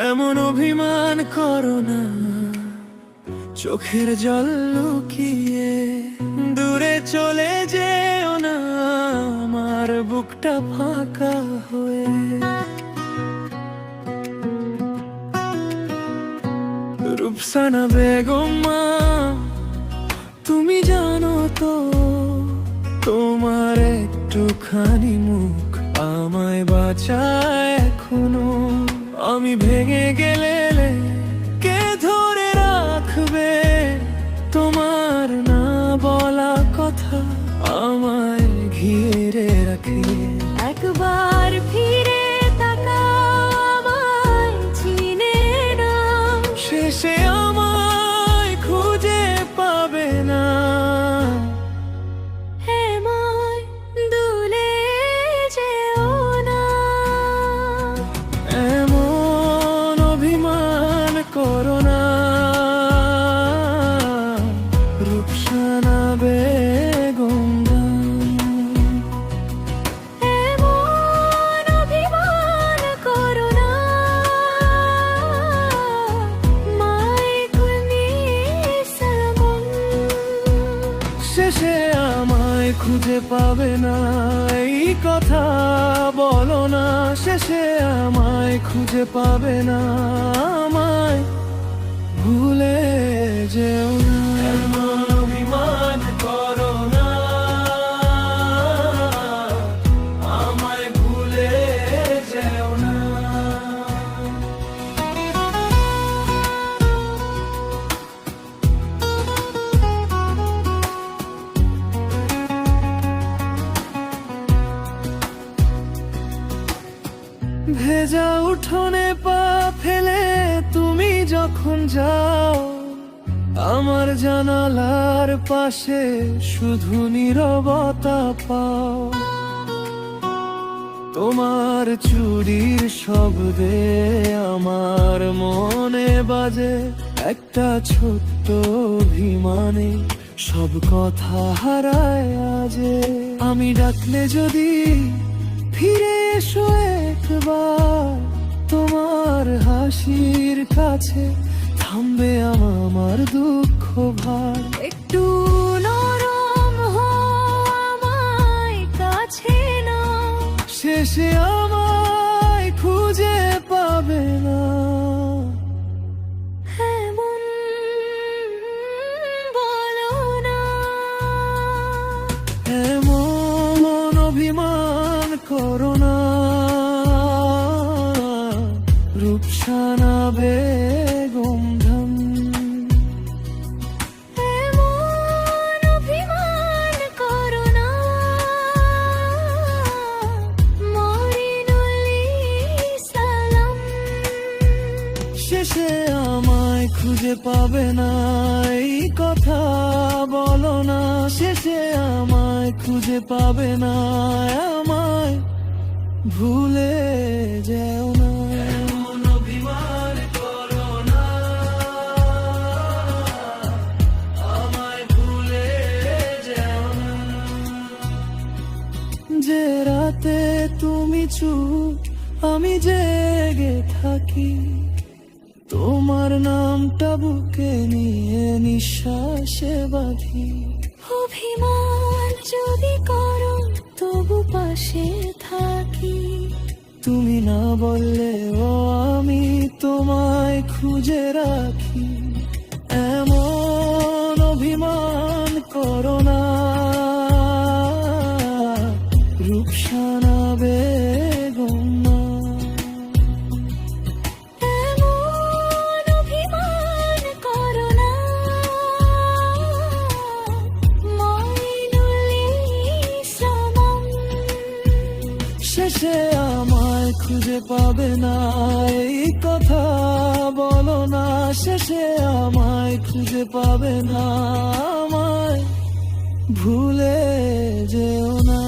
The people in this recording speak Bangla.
এমন অভিমান করো না, চোখের জল লুকিয়ে দূরে চলে যেও না, আমার বুকটা ফাঁকা হয়ে। রূপসানা বেগম মা, তুমি জানো তো তোমার একটুখানি মুখ আমায় বাঁচায় এখনো। আমি ভেঙে গেলে কে ধরে রাখবে তোমার না বলা কথা আমায় ঘিরে রাখে। একবার ফিরে তাকাও, আমায় চিনে নাও, শেষে আমায় খুঁজে পাবে না। আমায় দুলে যেও না। এমন অভিমান করো না, রূপসানা বেগম। এমন অভিমান করো না, শেষে আমায় খুঁজে পাবে না, এই কথা বলো না। শেষে আমায় খুঁজে পাবে না, আমায় ভুলে যেও না। এমন অভিমান করো না, আমায় ভুলে যেও না। ভেজা উঠোনে পা ফেলে তুমি যখন যাও, আমার জানালার পাশে শুধু নীরবতা পাও। তোমার চুড়ির শব্দে আমার মনে বাজে একটা ছোট্ট অভিমানে সব কথা হারায় আজে। আমি ডাকলে যদি ফিরে এসো একবার, তোমার হাসির কাছে থামবে আমার দুঃখ ভার। একটু নরম হও, আমায় কাছে নাও, শেষে আমায় খুঁজে পাবে না। এমন বলো না। এমন অভিমান করো না, রূপসানা বেগম ধন। এমন অভিমান করো না, মরিনুল ইসলাম। শেষে আমায় খুঁজে পাবে না, এই কথা বলো না। শেষে আমায় খুঁজে পাবে না, আমায় ভুলে যেও না। এমন অভিমান করো না, আমায় ভুলে যেও না। যে রাতে তুমি চুপ আমি জেগে থাকি, তোমার নামটা বুকে নিয়ে নিঃশ্বাসে বাঁধি। অভিমান যদি করো তবু পাশে থাকি, তুমি না বললেও আমি তোমায় খুঁজে রাখি। এমন অভিমান করো না, রূপসানা বেগম মা। এমন অভিমান করো না, মরিনুল ইসলাম। শেষে আমায় খুঁজে পাবে না, এই কথা বলো না। শেষে আমায় খুঁজে পাবে না, আমায় ভুলে যেও না।